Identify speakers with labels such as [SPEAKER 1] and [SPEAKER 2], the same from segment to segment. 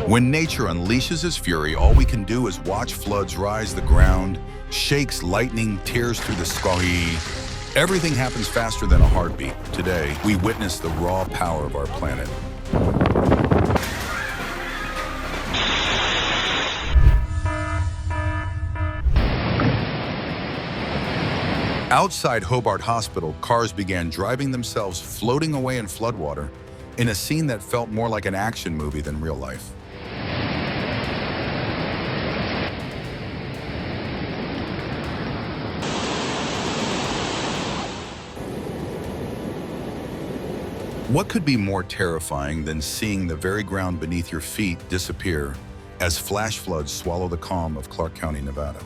[SPEAKER 1] When nature unleashes its fury, all we can do is watch floods rise the ground, shakes, lightning tears through the sky. Everything happens faster than a heartbeat. Today, we witness the raw power of our planet. Outside Hobart Hospital, cars began driving themselves, floating away in floodwater, in a scene that felt more like an action movie than real life. What could be more terrifying than seeing the very ground beneath your feet disappear as flash floods swallow the calm of Clark County, Nevada?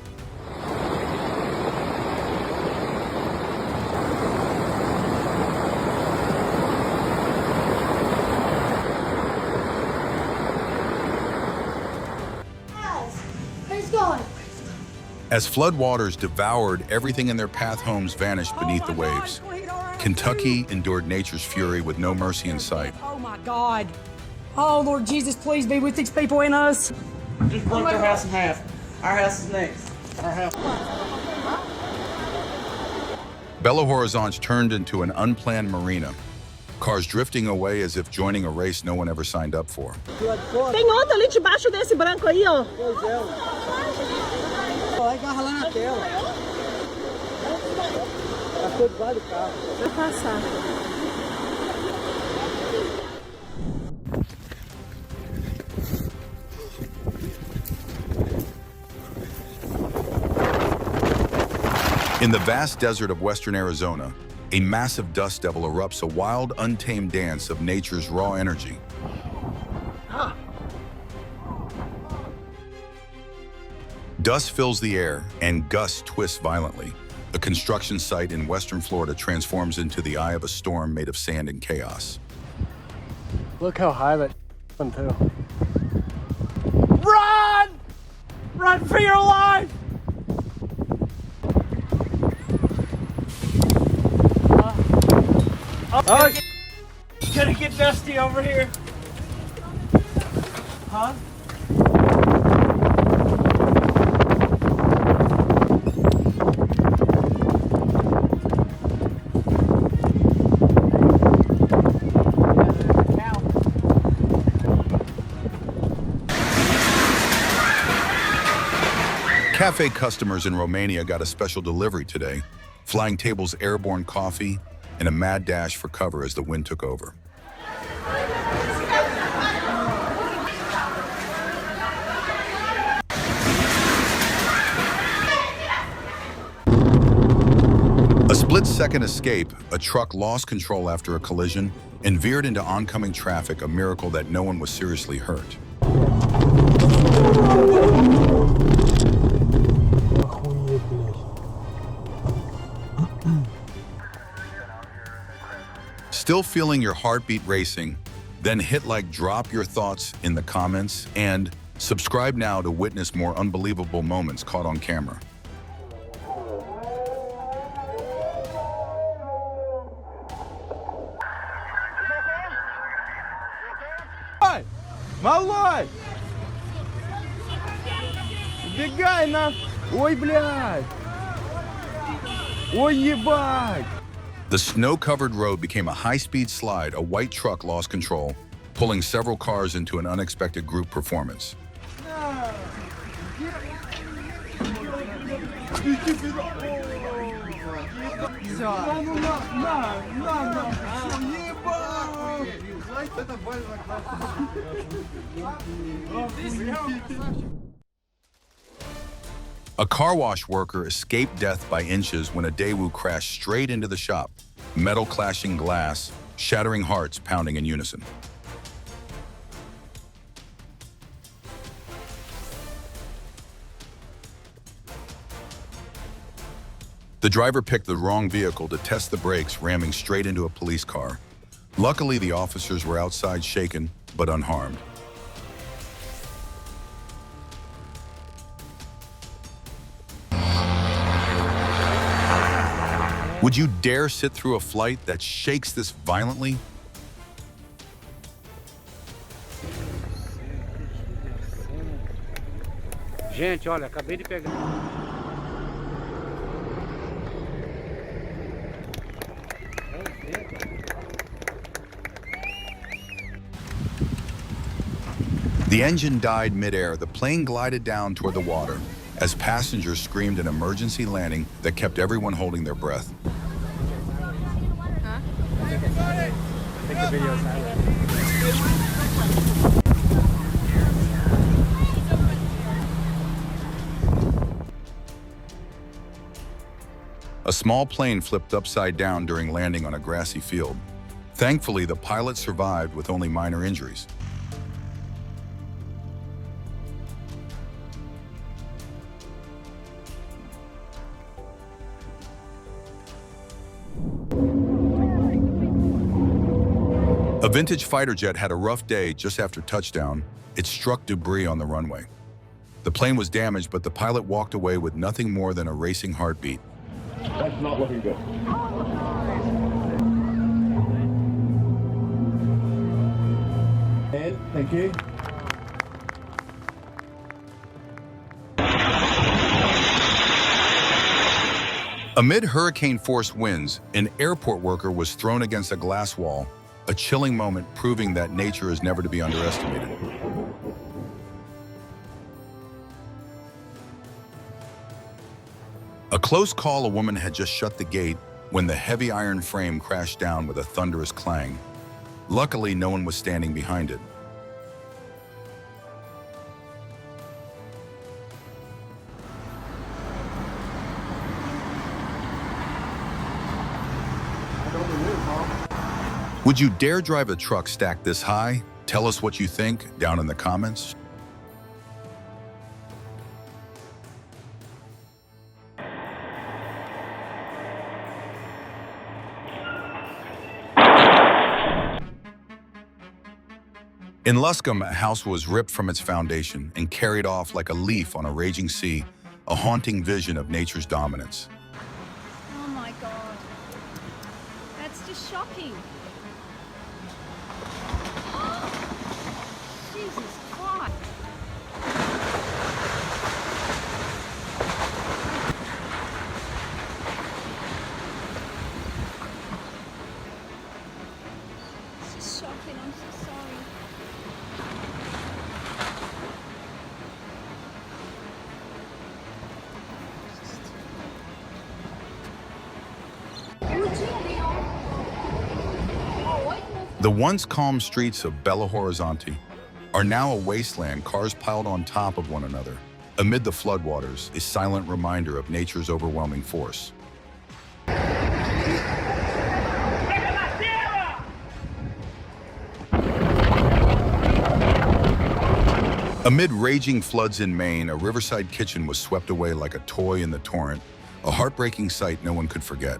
[SPEAKER 1] As floodwaters devoured everything in their path, homes vanished beneath the waves. Kentucky endured nature's fury with no mercy in sight.
[SPEAKER 2] Oh my God. Oh Lord Jesus, please be with these people and us.
[SPEAKER 3] Just broke their house in half. Our house is next. Our house.
[SPEAKER 1] Belo Horizonte turned into an unplanned marina. Cars drifting away as if joining a race no one ever signed up for.
[SPEAKER 4] Tem outro ali debaixo desse branco aí, ó.
[SPEAKER 3] Vai agarrar lá na tela. Passou debaixo do carro.
[SPEAKER 4] Vai passar.
[SPEAKER 1] In the vast desert of western Arizona, a massive dust devil erupts, a wild, untamed dance of nature's raw energy. Dust fills the air and gusts twist violently. A construction site in western Florida transforms into the eye of a storm made of sand and chaos.
[SPEAKER 5] Look how high that went too.
[SPEAKER 2] Run! Run for your life!
[SPEAKER 5] Oh, it's gonna get dusty over here. Huh?
[SPEAKER 1] Cafe customers in Romania got a special delivery today, flying tables airborne coffee and a mad dash for cover as the wind took over. A split-second escape, a truck lost control after a collision and veered into oncoming traffic, a miracle that no one was seriously hurt. Still feeling your heartbeat racing? Then hit like, drop your thoughts in the comments, and subscribe now to witness more unbelievable moments caught on camera.
[SPEAKER 5] Малой! Убегай на... Ой, блядь! Ой, ебать!
[SPEAKER 1] The snow-covered road became a high-speed slide. A white truck lost control, pulling several cars into an unexpected group performance. A car wash worker escaped death by inches when a Daewoo crashed straight into the shop. Metal clashing glass, shattering hearts pounding in unison. The driver picked the wrong vehicle to test the brakes, ramming straight into a police car. Luckily, the officers were outside, shaken but unharmed. Would you dare sit through a flight that shakes this violently?
[SPEAKER 5] Gente, olha, acabei de pegar.
[SPEAKER 1] The engine died midair. The plane glided down toward the water as passengers screamed an emergency landing that kept everyone holding their breath.
[SPEAKER 5] I think the video's highlighted.
[SPEAKER 1] A small plane flipped upside down during landing on a grassy field. Thankfully, the pilot survived with only minor injuries. A vintage fighter jet had a rough day just after touchdown. It struck debris on the runway. The plane was damaged, but the pilot walked away with nothing more than a racing heartbeat.
[SPEAKER 6] That's not looking good. Ed, thank you.
[SPEAKER 1] Amid hurricane-force winds, an airport worker was thrown against a glass wall, a chilling moment proving that nature is never to be underestimated. A close call, a woman had just shut the gate when the heavy iron frame crashed down with a thunderous clang. Luckily, no one was standing behind it. Would you dare drive a truck stacked this high? Tell us what you think down in the comments. In Luscombe, a house was ripped from its foundation and carried off like a leaf on a raging sea, a haunting vision of nature's dominance.
[SPEAKER 7] Oh my God. That's just shocking. Jesus Christ. This is shocking. I'm so sorry.
[SPEAKER 1] The once calm streets of Belo Horizonte are now a wasteland, cars piled on top of one another. Amid the floodwaters, a silent reminder of nature's overwhelming force. Amid raging floods in Maine, a riverside kitchen was swept away like a toy in the torrent, a heartbreaking sight no one could forget.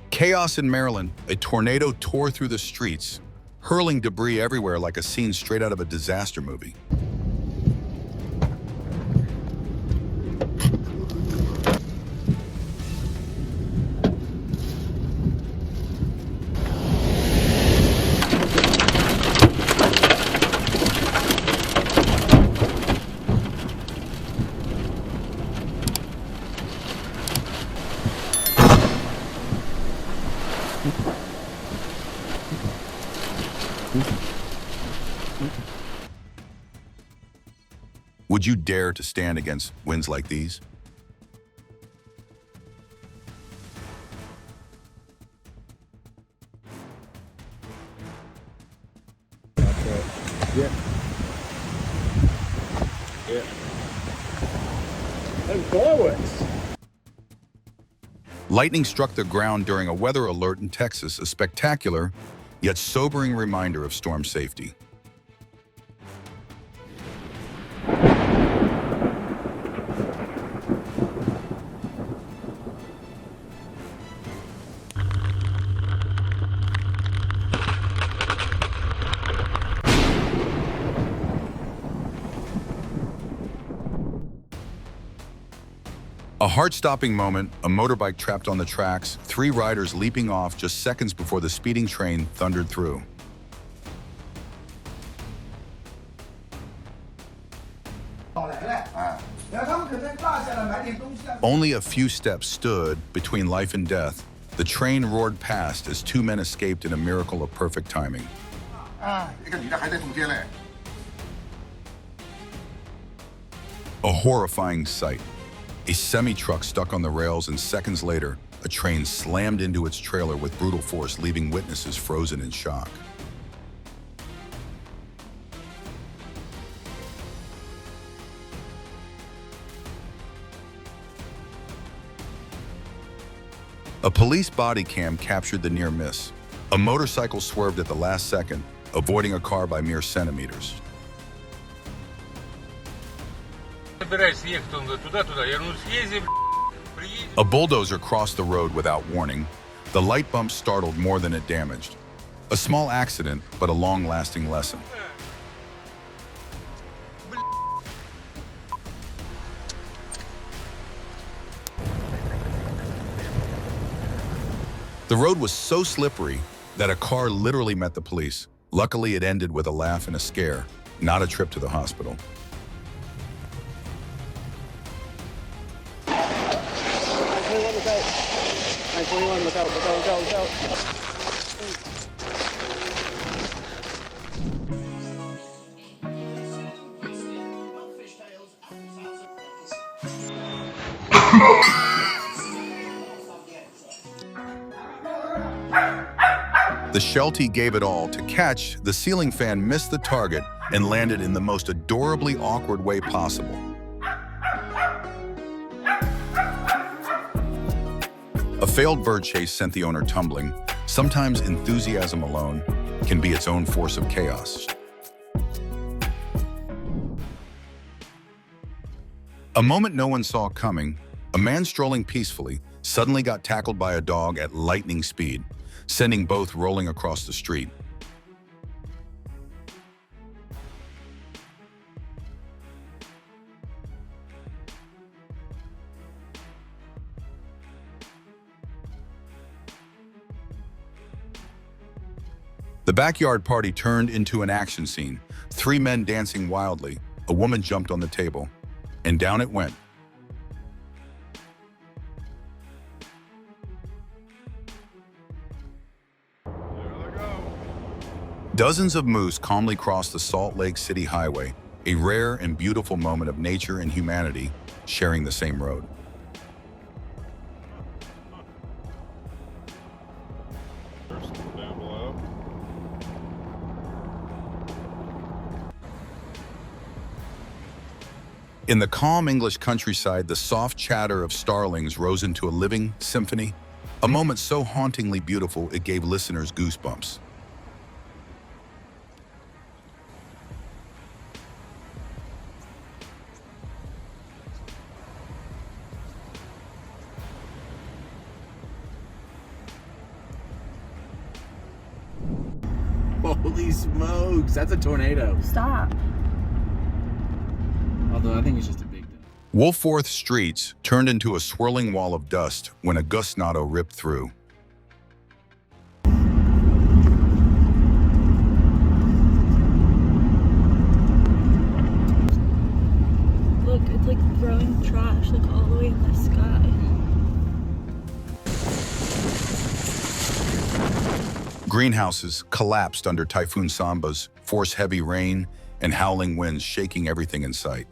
[SPEAKER 1] Chaos in Maryland, a tornado tore through the streets, hurling debris everywhere like a scene straight out of a disaster movie. Would you dare to stand against winds like these?
[SPEAKER 6] Yeah. Yeah. And forwards.
[SPEAKER 1] Lightning struck the ground during a weather alert in Texas, a spectacular yet sobering reminder of storm safety. A heart-stopping moment, a motorbike trapped on the tracks, 3 riders leaping off just seconds before the speeding train thundered through. Only a few steps stood between life and death. The train roared past as 2 men escaped in a miracle of perfect timing. A horrifying sight. A semi-truck stuck on the rails, and seconds later, a train slammed into its trailer with brutal force, leaving witnesses frozen in shock. A police body cam captured the near miss. A motorcycle swerved at the last second, avoiding a car by mere centimeters. A bulldozer crossed the road without warning. The light bump startled more than it damaged. A small accident, but a long-lasting lesson. The road was so slippery that a car literally met the police. Luckily, it ended with a laugh and a scare, not a trip to the hospital. The Sheltie gave it all to catch. The ceiling fan missed the target and landed in the most adorably awkward way possible. A failed bird chase sent the owner tumbling. Sometimes enthusiasm alone can be its own force of chaos. A moment no one saw coming, a man strolling peacefully suddenly got tackled by a dog at lightning speed, sending both rolling across the street. The backyard party turned into an action scene. 3 men dancing wildly, a woman jumped on the table, and down it went. Dozens of moose calmly crossed the Salt Lake City Highway, a rare and beautiful moment of nature and humanity sharing the same road.
[SPEAKER 8] Down below.
[SPEAKER 1] In the calm English countryside, the soft chatter of starlings rose into a living symphony, a moment so hauntingly beautiful it gave listeners goosebumps.
[SPEAKER 9] Holy smokes, that's a tornado.
[SPEAKER 4] Stop.
[SPEAKER 9] Although I think it's just a big deal.
[SPEAKER 1] Wolforth streets turned into a swirling wall of dust when a gustnado ripped through.
[SPEAKER 7] Look, it's like throwing trash like all the way in the sky.
[SPEAKER 1] Greenhouses collapsed under Typhoon Samba's force heavy rain and howling winds shaking everything in sight.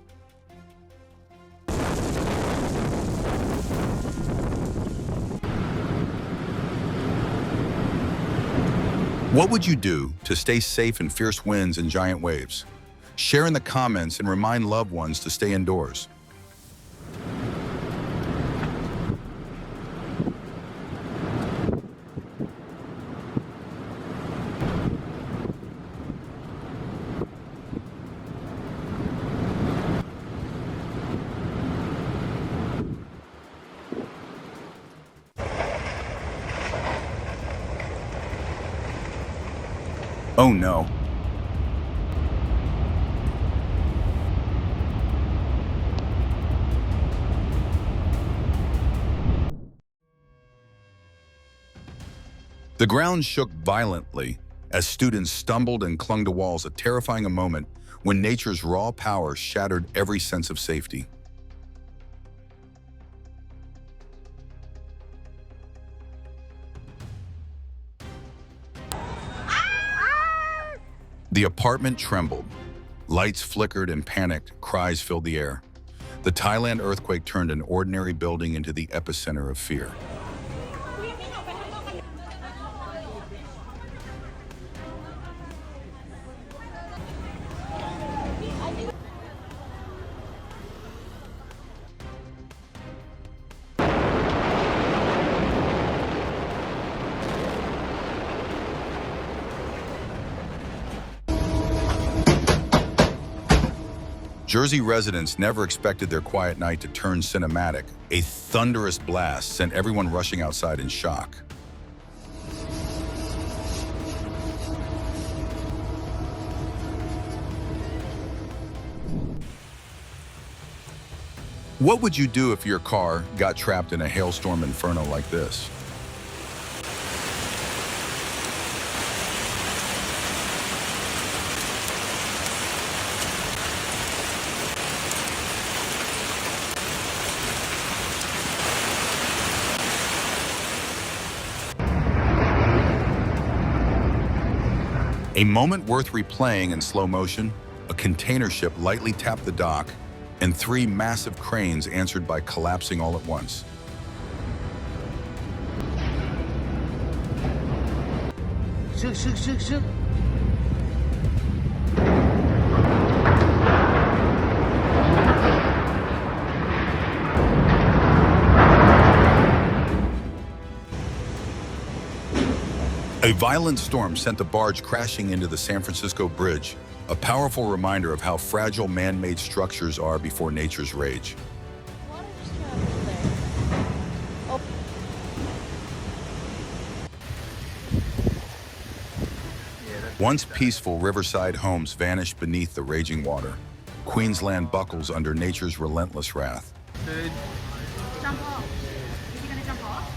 [SPEAKER 1] What would you do to stay safe in fierce winds and giant waves? Share in the comments and remind loved ones to stay indoors. Oh no. The ground shook violently as students stumbled and clung to walls, a terrifying moment when nature's raw power shattered every sense of safety. The apartment trembled. Lights flickered and panicked cries filled the air. The Thailand earthquake turned an ordinary building into the epicenter of fear. Jersey residents never expected their quiet night to turn cinematic. A thunderous blast sent everyone rushing outside in shock. What would you do if your car got trapped in a hailstorm inferno like this? A moment worth replaying in slow motion, a container ship lightly tapped the dock, and 3 massive cranes answered by collapsing all at once. A violent storm sent the barge crashing into the San Francisco Bridge, a powerful reminder of how fragile man-made structures are before nature's rage. Once peaceful riverside homes vanished beneath the raging water. Queensland buckles under nature's relentless wrath.
[SPEAKER 3] Jump off. Is he gonna jump off?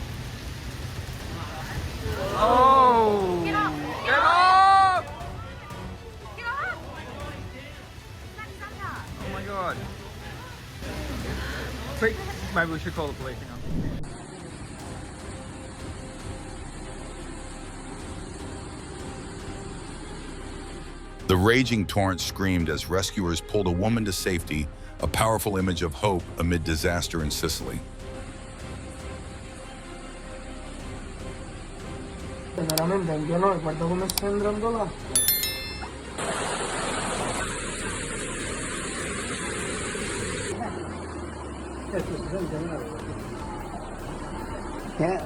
[SPEAKER 10] Oh!
[SPEAKER 3] Get up!
[SPEAKER 10] Get up!
[SPEAKER 3] Get up! That's Santa.
[SPEAKER 10] Oh my god. Wait, maybe we should call the police now.
[SPEAKER 1] The raging torrent screamed as rescuers pulled a woman to safety, a powerful image of hope amid disaster in Sicily.
[SPEAKER 5] Veramente, io no, guarda come sta entrando là.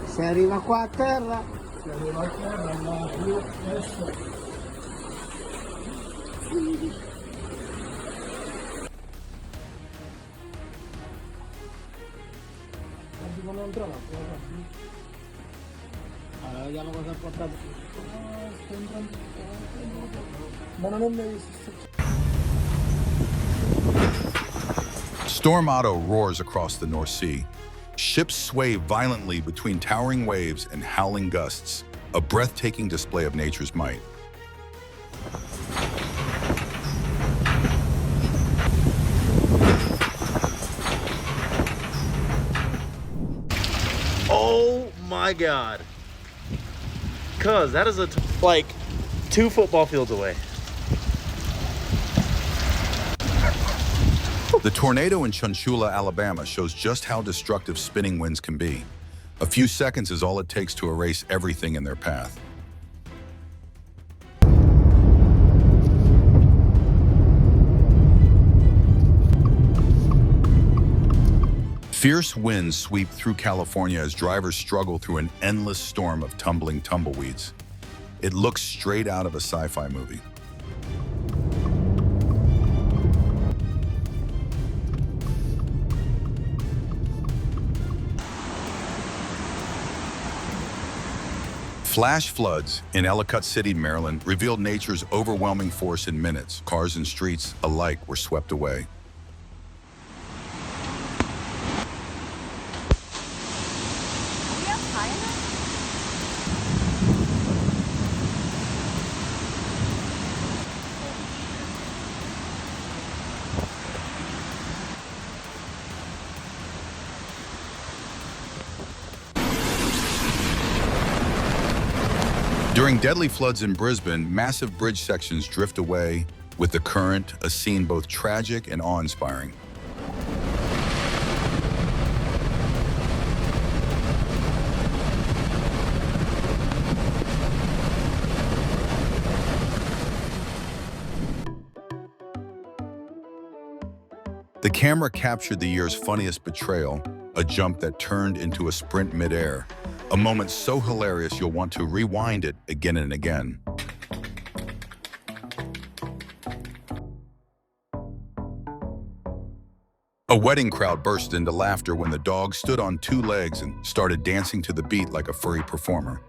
[SPEAKER 5] Se arriva qua a terra, va più adesso. Come entrò la allora vediamo cosa ha portato. Ma non è mai
[SPEAKER 1] Storm Otto roars across the North Sea. Ships sway violently between towering waves and howling gusts, a breathtaking display of nature's might.
[SPEAKER 11] Oh my god. Cuz that is like 2 football fields away.
[SPEAKER 1] The tornado in Chunchula, Alabama shows just how destructive spinning winds can be. A few seconds is all it takes to erase everything in their path. Fierce winds sweep through California as drivers struggle through an endless storm of tumbling tumbleweeds. It looks straight out of a sci-fi movie. Flash floods in Ellicott City, Maryland, revealed nature's overwhelming force in minutes. Cars and streets alike were swept away. During deadly floods in Brisbane, massive bridge sections drift away with the current, a scene both tragic and awe-inspiring. The camera captured the year's funniest betrayal, a jump that turned into a sprint midair, a moment so hilarious you'll want to rewind it again and again. A wedding crowd burst into laughter when the dog stood on two legs and started dancing to the beat like a furry performer.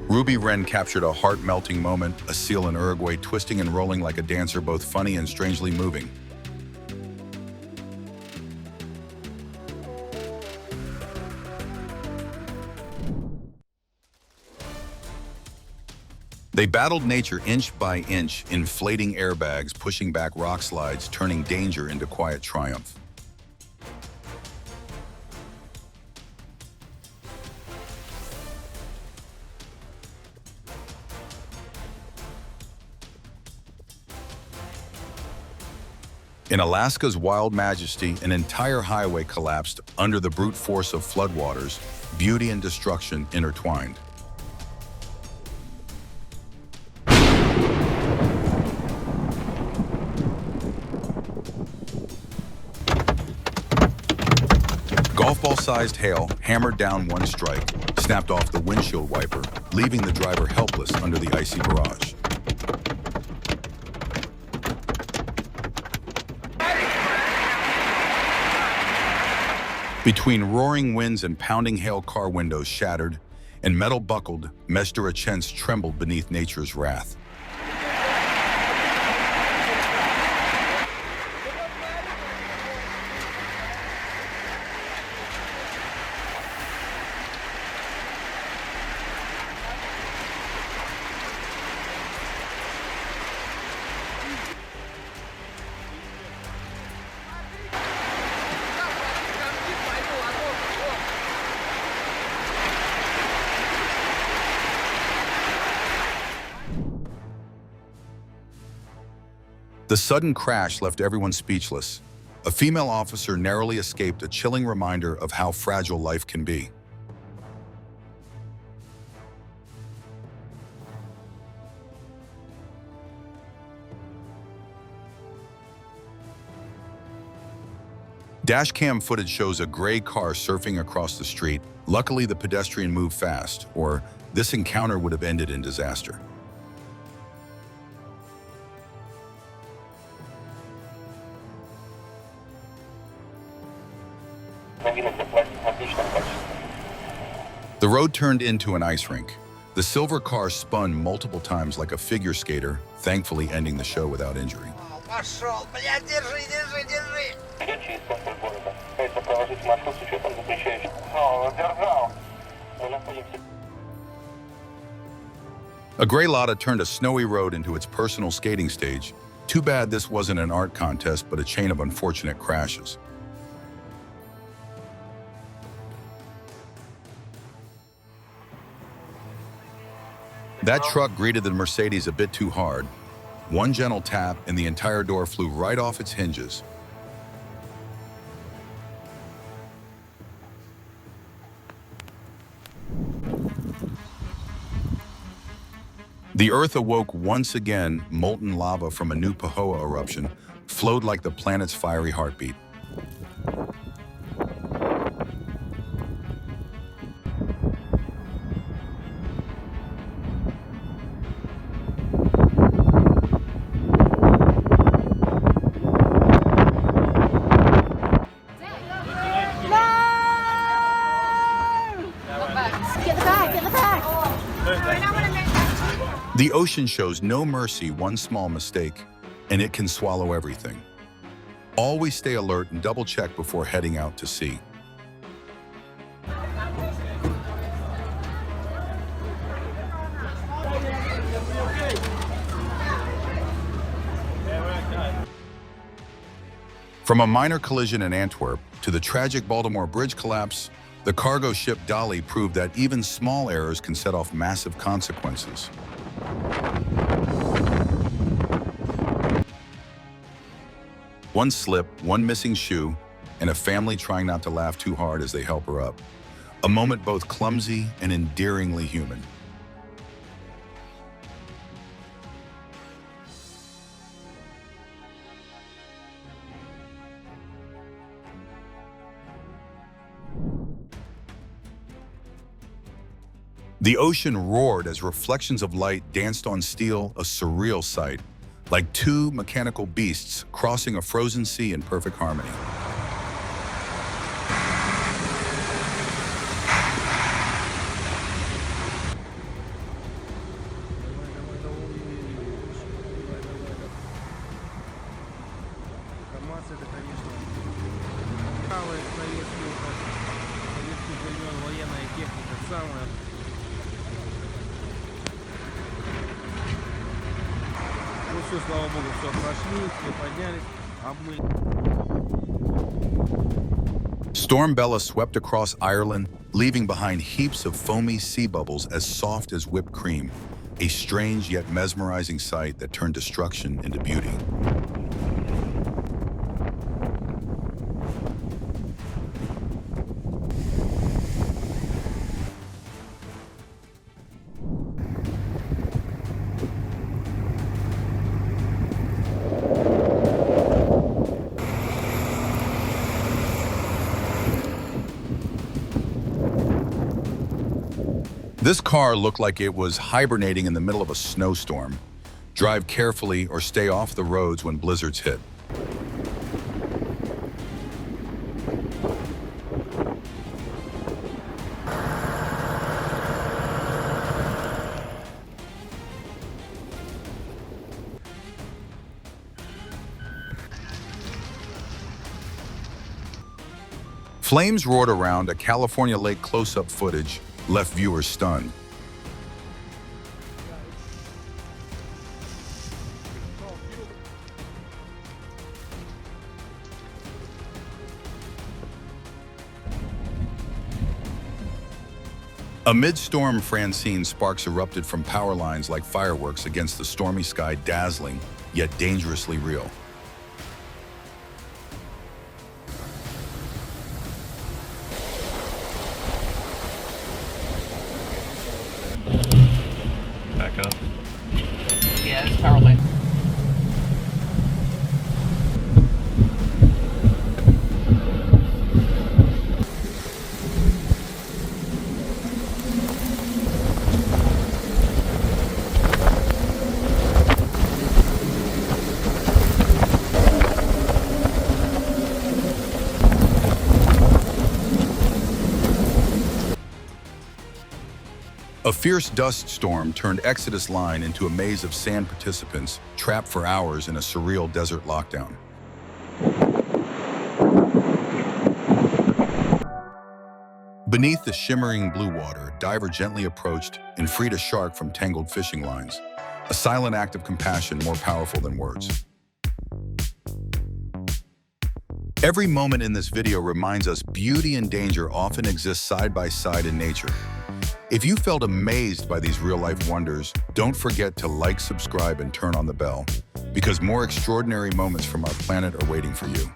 [SPEAKER 1] Ruby Wren captured a heart-melting moment, a seal in Uruguay twisting and rolling like a dancer, both funny and strangely moving. They battled nature inch by inch, inflating airbags, pushing back rock slides, turning danger into quiet triumph. In Alaska's wild majesty, an entire highway collapsed under the brute force of floodwaters, beauty and destruction intertwined. Golf ball-sized hail hammered down one strike, snapped off the windshield wiper, leaving the driver helpless under the icy barrage. Between roaring winds and pounding hail, car windows shattered, and metal buckled, Mesderachens trembled beneath nature's wrath. The sudden crash left everyone speechless. A female officer narrowly escaped, a chilling reminder of how fragile life can be. Dashcam footage shows a gray car surfing across the street. Luckily, the pedestrian moved fast, or this encounter would have ended in disaster. The road turned into an ice rink. The silver car spun multiple times like a figure skater, thankfully ending the show without injury. A gray Lada turned a snowy road into its personal skating stage. Too bad this wasn't an art contest, but a chain of unfortunate crashes. That truck greeted the Mercedes a bit too hard. One gentle tap and the entire door flew right off its hinges. The Earth awoke once again. Molten lava from a new Pahoa eruption flowed like the planet's fiery heartbeat. The ocean shows no mercy. One small mistake, and it can swallow everything. Always stay alert and double-check before heading out to sea. From a minor collision in Antwerp to the tragic Baltimore bridge collapse, the cargo ship Dolly proved that even small errors can set off massive consequences. One slip, one missing shoe, and a family trying not to laugh too hard as they help her up. A moment both clumsy and endearingly human. The ocean roared as reflections of light danced on steel, a surreal sight, like two mechanical beasts crossing a frozen sea in perfect harmony. Storm Bella swept across Ireland, leaving behind heaps of foamy sea bubbles as soft as whipped cream, a strange yet mesmerizing sight that turned destruction into beauty. This car looked like it was hibernating in the middle of a snowstorm. Drive carefully or stay off the roads when blizzards hit. Flames roared around a California lake close-up footage left viewers stunned. Amid storm, Francine, sparks erupted from power lines like fireworks against the stormy sky, dazzling yet dangerously real.
[SPEAKER 8] Back up.
[SPEAKER 3] Yeah, it's power line.
[SPEAKER 1] A fierce dust storm turned Exodus Line into a maze of sand participants trapped for hours in a surreal desert lockdown. Beneath the shimmering blue water, a diver gently approached and freed a shark from tangled fishing lines, a silent act of compassion more powerful than words. Every moment in this video reminds us beauty and danger often exist side by side in nature. If you felt amazed by these real-life wonders, don't forget to like, subscribe, and turn on the bell, because more extraordinary moments from our planet are waiting for you.